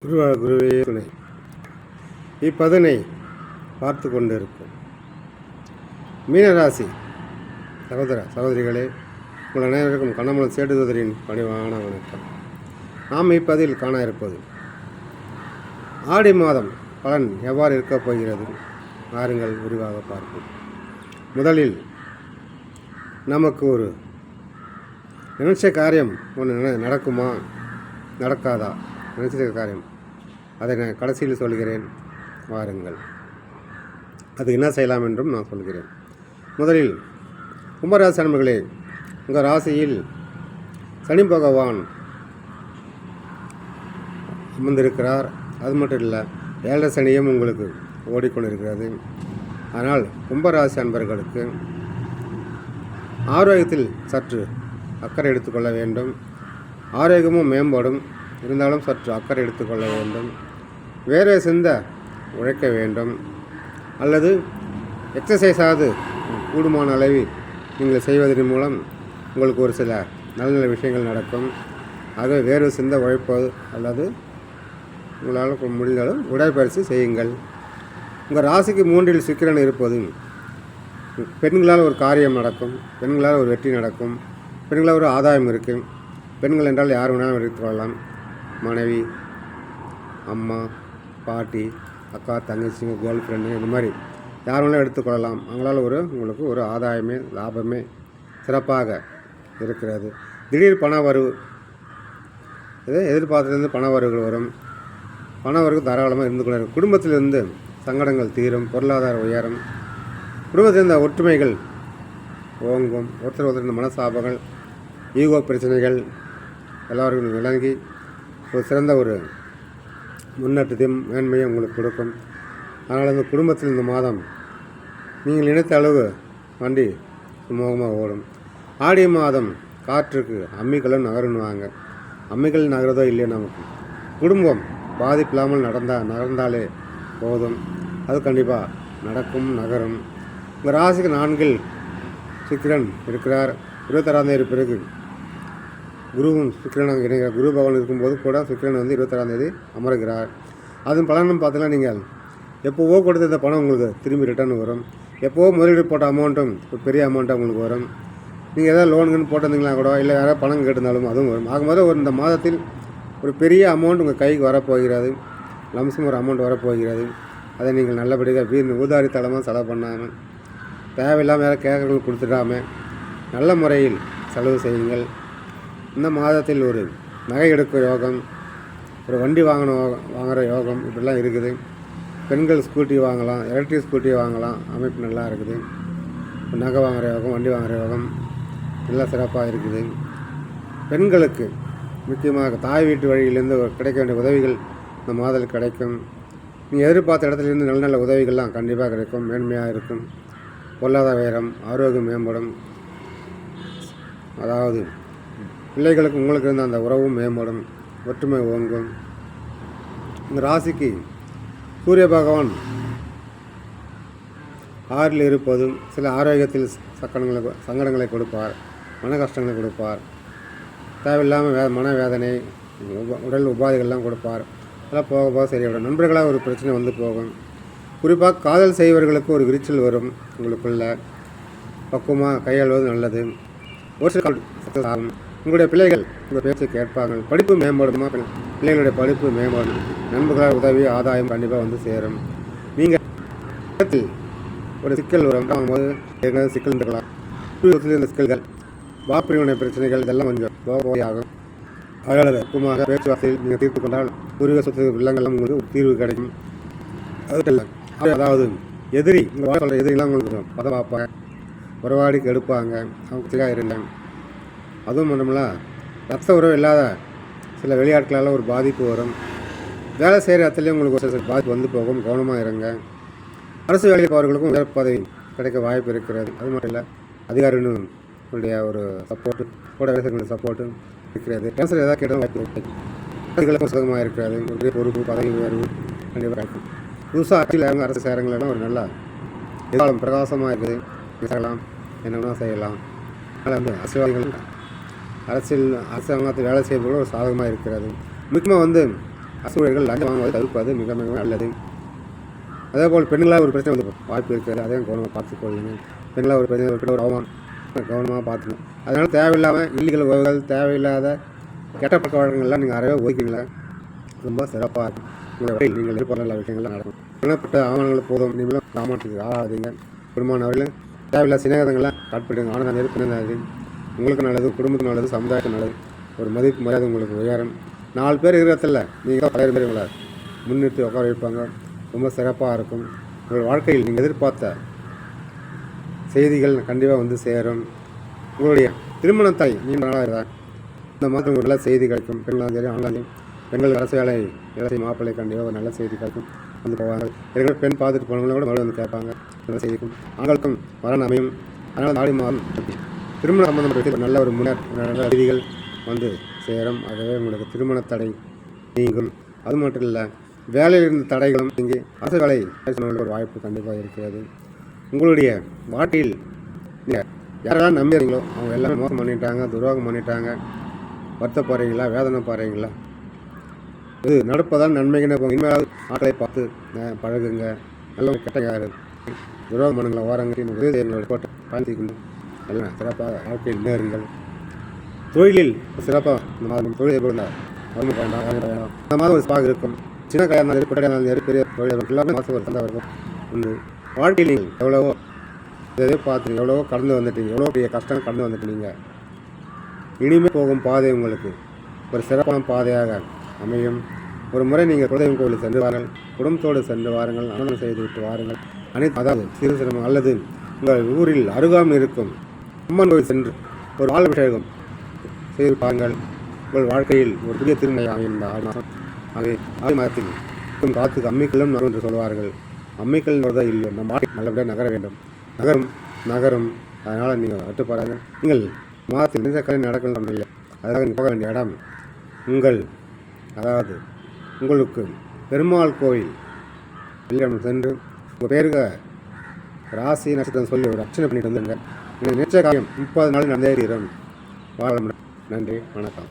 குருவே துணை. இப்பதனை பார்த்து கொண்டிருக்கும் மீனராசி சகோதர சகோதரிகளே, உங்கள் அனைவருக்கும் கண்ணமலம் சேடுவதரின் பணிவான வணக்கம். நாம் இப்பதில் காண இருப்பது ஆடி மாதம் பலன் எவ்வாறு இருக்கப் போகிறது. வாருங்கள் விரிவாக பார்ப்போம். முதலில் நமக்கு ஒரு நினைச்ச காரியம் ஒன்று நடக்குமா நடக்காதா, நினைச்ச காரியம் அதை நான் கடைசியில் சொல்கிறேன். வாருங்கள், அது என்ன செய்யலாம் என்றும் நான் சொல்கிறேன். முதலில் கும்பராசி நண்பர்களே, உங்கள் ராசியில் சனி பகவான் அமர்ந்திருக்கிறார். அது மட்டும் இல்லை, 7 சனியும் உங்களுக்கு ஓடிக்கொண்டிருக்கிறது. ஆனால் கும்பராசி அன்பர்களுக்கு ஆரோக்கியத்தில் சற்று அக்கறை எடுத்துக்கொள்ள வேண்டும். ஆரோக்கியமும் மேம்படும், இருந்தாலும் சற்று அக்கறை எடுத்துக்கொள்ள வேண்டும். வேறு சிந்த உழைக்க வேண்டும், அல்லது எக்ஸசைஸாவது கூடுமான அளவில் நீங்கள் செய்வதன் மூலம் உங்களுக்கு ஒரு சில நல்ல நல்ல விஷயங்கள் நடக்கும். ஆக வேறு சிந்த உழைப்பது அல்லது உங்களால் முடிந்தாலும் உடற்பயிற்சி செய்யுங்கள். உங்கள் ராசிக்கு 3இல் சுக்கிரன் இருப்பது பெண்களால் ஒரு காரியம் நடக்கும், பெண்களால் ஒரு வெற்றி நடக்கும், பெண்களால் ஒரு ஆதாயம் இருக்குது. பெண்கள் என்றால் யார் வேணாலும் எடுத்துக்கொள்ளலாம். மனைவி, அம்மா, பாட்டி, அக்கா, தங்கச்சிங்க, கேர்ள் ஃப்ரெண்டு, இந்த மாதிரி யார் வேணாலும் எடுத்துக்கொள்ளலாம். அவங்களால உங்களுக்கு ஒரு ஆதாயமே லாபமே சிறப்பாக இருக்கிறது. திடீர் பண வரவு, எதிர்பார்த்துலேருந்து பண வரவுகள் வரும். பண வரவு தாராளமாக இருந்து கொள்ள இருக்கும். குடும்பத்திலிருந்து சங்கடங்கள் தீரும், பொருளாதார உயரும், குடும்பத்தில் இருந்த ஒற்றுமைகள் ஓங்கும். ஒருத்தர் இந்த மனசாபங்கள், ஈகோ பிரச்சனைகள் எல்லாருக்கும் விளங்கி ஒரு சிறந்த ஒரு முன்னேற்றத்தையும் மேன்மையும் உங்களுக்கு கொடுக்கும். அதனால் இந்த குடும்பத்தில் இந்த மாதம் நீங்கள் நினைத்த அளவு வண்டி சுமூகமாக ஓடும். ஆடி மாதம் காற்றுக்கு அம்மிகளும் நகருன்னுவாங்க. அம்மிகள் நகரதோ இல்லையோ, நமக்கு குடும்பம் பாதிப்பில்லாமல் நகர்ந்தாலே போதும். அது கண்டிப்பாக நடக்கும், நகரும். உங்கள் ராசிக்கு 4இல் சுக்கிரன் இருக்கிறார். 26ஆம் தேதி பிறகு குருவும் சுக்கிரனாக இணைகிறார். குரு பகவான் இருக்கும்போது கூட சுக்கிரன் 26ஆம் தேதி அமர்கிறார். அதன் பலனும் பார்த்தீங்கன்னா, நீங்கள் எப்போவோ கொடுத்த இந்த பணம் உங்களுக்கு திரும்பி ரிட்டர்ன் வரும். எப்போவோ முதலீடு போட்ட அமௌண்ட்டும் ஒரு பெரிய அமௌண்ட்டாக உங்களுக்கு வரும். நீங்கள் எதாவது லோனுக்குன்னு போட்டிருந்தீங்களா கூட, இல்லை யாராவது பணம் கேட்டிருந்தாலும் அதுவும் வரும். ஆகும்போது இந்த மாதத்தில் ஒரு பெரிய அமௌண்ட் உங்கள் கைக்கு வரப்போகிறது. லம்சம் ஒரு அமௌண்ட் வரப்போகிறது. அதை நீங்கள் நல்லபடியாக ஊதாரித்தனமாக செலவு பண்ணாமல், தேவையில்லாமல் வேறு கேட்குறவங்களுக்கு கொடுத்துடாமல் நல்ல முறையில் செலவு செய்யுங்கள். இந்த மாதத்தில் ஒரு நகை எடுக்க யோகம், ஒரு வண்டி வாங்குகிற யோகம் இப்படிலாம் இருக்குது. பெண்கள் ஸ்கூட்டி வாங்கலாம், எலக்ட்ரிக் ஸ்கூட்டி வாங்கலாம், அமைப்பு நல்லா இருக்குது. நகை வாங்குகிற யோகம், வண்டி வாங்குகிற யோகம் நல்லா சிறப்பாக இருக்குது. பெண்களுக்கு முக்கியமாக தாய் வீட்டு வழியிலேருந்து கிடைக்க வேண்டிய உதவிகள் இந்த மாதத்தில் கிடைக்கும். நீங்கள் எதிர்பார்த்த இடத்துலேருந்து நல்ல நல்ல உதவிகள்லாம் கண்டிப்பாக கிடைக்கும், மேன்மையாக இருக்கும். பொருளாதார உயரம், ஆரோக்கியம் மேம்படும். அதாவது பிள்ளைகளுக்கு உங்களுக்கு இருந்த அந்த உறவும் மேம்படும், ஒற்றுமை ஓங்கும். இந்த ராசிக்கு சூரிய பகவான் 6இல் இருப்பதும் சில ஆரோக்கியத்தில் சங்கடங்களை கொடுப்பார், மன கஷ்டங்களை கொடுப்பார், தேவையில்லாமல் மனவேதனை, உடல் உபாதைகள்லாம் கொடுப்பார். அதெல்லாம் போக போக சரியாயிடும். நண்பர்களாக ஒரு பிரச்சனை வந்து போகும். குறிப்பாக காதல் செய்வர்களுக்கு ஒரு விரிச்சல் வரும். உங்களுக்குள்ள பக்குவமாக கையாள்வது நல்லது. ஒரு சில ஆகும். உங்களுடைய பிள்ளைகள் உங்கள் பேச்சை கேட்பாங்க. படிப்பு மேம்படுமா, பிள்ளைகளுடைய படிப்பு மேம்படும். நண்பர்களால் உதவி, ஆதாயம் கண்டிப்பாக வந்து சேரும். நீங்கள் ஒரு சிக்கல் வரும் போது ஏற்கனவே சிக்கல் இருக்கலாம். இந்த சிக்கல்கள், வாப்பிரிவினை பிரச்சனைகள் இதெல்லாம் கொஞ்சம் ஆகும். அதனால் முக்கியமாக பேச்சுவார்த்தையில் நீங்கள் தீர்த்து கொண்டால் பூர்வீக சொத்து இல்லங்கள்லாம் உங்களுக்கு தீர்வு கிடைக்கும். அதாவது எதிரி, உங்கள் வாழ்க்கை எதிரிலாம் உங்களுக்கு பதம் பார்ப்பாங்க, உறவாடிக்கு எடுப்பாங்க, அவங்க சரியாக இருந்தேன். அதுவும் மட்டுமில்ல, ரத்த உறவு இல்லாத சில வெளியாட்களால் ஒரு பாதிப்பு வரும். வேலை செய்கிற இடத்துலையும் உங்களுக்கு ஒரு சில பாதிப்பு வந்து போகும். கவனமாக இருங்க. அரசு வேலைக்கு அவர்களுக்கும் உயர் பதவி கிடைக்க வாய்ப்பு இருக்கிறது. அது மட்டும் இல்லை, அதிகாரிகளுடைய ஒரு சப்போர்ட்டு, கூட வேலைகளுடைய சப்போர்ட்டு இருக்கிறது. கேன்சர் ஏதாவது கேட்டாலும் வாய்ப்பு சுகமாக இருக்கிறது. ஒரு பொறுப்பு, பதவி உயர்வு கண்டிப்பாக கிடைக்கும். புதுசாக ஆட்சியில் அரசு சேரங்களெல்லாம் ஒரு நல்ல எதிர்காலம் பிரகாசமாக இருக்குது. செய்யலாம், என்னென்னா செய்யலாம். அதனால் வந்து அரசியல்வாதிகள் அரசாங்கத்தில் வேலை செய்யறது ஒரு சாதகமாக இருக்கிறது. முக்கியமாக அசூழல்கள் லஞ்சம் வாங்குவதை தவிர்ப்பது மிக மிக நல்லது. அதேபோல் பெண்களாக ஒரு பிரச்சனை வந்து வாய்ப்பு இருக்கிறது, அதையும் கவனமாக பார்த்துக்கொள்ளுங்க. பெண்களாக ஒரு பிரச்சனை ஒரு அவமானம் கவனமாக பார்த்துக்கணும். அதனால் தேவையில்லாமல் இல்லீகல் உறவுகள், தேவையில்லாத கெட்ட பழக்க வழக்கங்கள்லாம் நீங்கள் அறவே ஒதுக்கிங்களா ரொம்ப சிறப்பாக இருக்கும். உங்களை வரையில் நீங்கள் எதிர்பார்த்த விஷயங்கள்லாம் நடக்கும். சொல்லப்பட்ட ஆவணங்கள் போதும், நீங்களும் ஆமாற்றத்துக்கு ஆகாதீங்க. குடும்பமானவர்களும் தேவையில்லாத சிநேகங்கள்லாம் காட்படுங்க. ஆனால் நெருப்பினது உங்களுக்கு நல்லது, குடும்பத்துக்கு நல்லது, சமுதாயத்துக்கு நல்லது. ஒரு மதிப்பு மரியாதை உங்களுக்கு உயரும். 4 பேர் இருக்கிறதில்ல நீங்கள் தான் பழைய பேர் உங்களை முன்னிறுத்தி உட்கார வைப்பாங்க. ரொம்ப சிறப்பாக இருக்கும். உங்கள் வாழ்க்கையில் நீங்கள் எதிர்பார்த்த செய்திகள் கண்டிப்பாக வந்து சேரும். உங்களுடைய திருமணத்தை நீண்ட நாளாக இருந்தால் இந்த மாதிரி ஒரு நல்ல செய்தி கிடைக்கும். பெண்களாலும் சரி ஆண்களாலும் பெண்கள் அரசு வேலை மாப்பிள்ளை கண்டிப்பாக ஒரு நல்ல செய்தி கிடைக்கும். வந்து போவாங்க. ஏற்கனவே பெண் பார்த்துட்டு போனவங்களும் கூட மறுபடியும் வந்து கேட்பாங்க. நல்ல செய்திக்கும் ஆண்களுக்கும் வரன் அமையும். அதனால் நாடி மாறும். திருமண சம்பந்தப்பட்ட நல்ல ஒரு நல்ல செய்திகள் வந்து சேரும். ஆகவே உங்களுக்கு திருமண தடை நீங்கும். அது மட்டும் இல்லை, வேலையில் இருந்த தடைகளும் இங்கே அரசு வேலை ஒரு வாய்ப்பு கண்டிப்பாக இருக்கிறது. உங்களுடைய வாழ்க்கையில் நீங்கள் யாரெல்லாம் நம்புறீங்களோ அவங்க எல்லாமே மோசம் பண்ணிட்டாங்க, துரோகம் பண்ணிட்டாங்க. வருத்தப்படுறீங்களா, வேதனை பாடுறீங்களா? இது நடப்பதால் நன்மைக்குன்னு போங்க. இனிமேல் ஆட்களை பார்த்து பழகுங்க. நல்ல கெட்ட யார் துரோகம் பண்ணுங்களா, ஓரங்கட்டி உதவி போட்டு பயன்படுத்திக்கொண்டு எல்லாம் சிறப்பாக வாழ்க்கையில் முன்னேறுங்கள். தொழிலில் சிறப்பாக இந்த மாதிரி தொழில் வேண்டாம். இந்த மாதிரி ஒரு ஸ்பாக் இருக்கும். சின்ன கடையாக இருந்தாலும் சரி, இருந்தாலும் சரி, பெரிய தொழில் எல்லாமே மாதம் ஒரு சந்தை இருக்கும். ஒன்று வாழ்க்கையில் நீங்கள் எவ்வளவோ எதிர்பார்த்து எவ்வளவோ கடந்து வந்துட்டீங்க, எவ்வளோ பெரிய கஷ்டம் கடந்து வந்துட்டீங்க. இனிமேல் போகும் பாதை உங்களுக்கு ஒரு சிறப்பான பாதையாக அமையும். ஒரு முறை நீங்கள் குலதெய்வம் கோவிலில் சென்று வாருங்கள், குடும்பத்தோடு சென்று வாருங்கள், அன்னதானம் செய்து விட்டு வாருங்கள். அதாவது சிறு சிரமம் அல்லது உங்கள் ஊரில் அருகாமல் இருக்கும் அம்மன் கோவில் சென்று ஒரு வாழ அபிஷேகம் செய்து பாருங்கள். உங்கள் வாழ்க்கையில் ஒரு புதிய திருநகை அமையும். இந்த 6 மாதம் ஆகவே மாதத்தில் காத்துக்கு அம்மிக்கல்லும் நகரும் என்று சொல்வார்கள். அம்மிக்கல் வருதா இல்லையோ, நம்ம வாழ்க்கை நல்லபடியாக நகர வேண்டும். நகரும். அதனால் நீங்கள் கட்டுப்பாடாங்க. நீங்கள் மாதத்தில் எந்த கலை நடக்கணும் இல்லை. அதற்காக நீங்கள் போக வேண்டிய இடம் அதாவது உங்களுக்கு பெருமாள் கோயில் வெள்ளிக்கிழமை சென்று உங்கள் பேருக்கு ராசி நட்சத்திரம் சொல்லி ஒரு அர்ச்சனை பண்ணிட்டு வந்துடுங்க. நிச்சய காரியம் 30 நாள் நடந்தேறிடும். வாழ. நன்றி, வணக்கம்.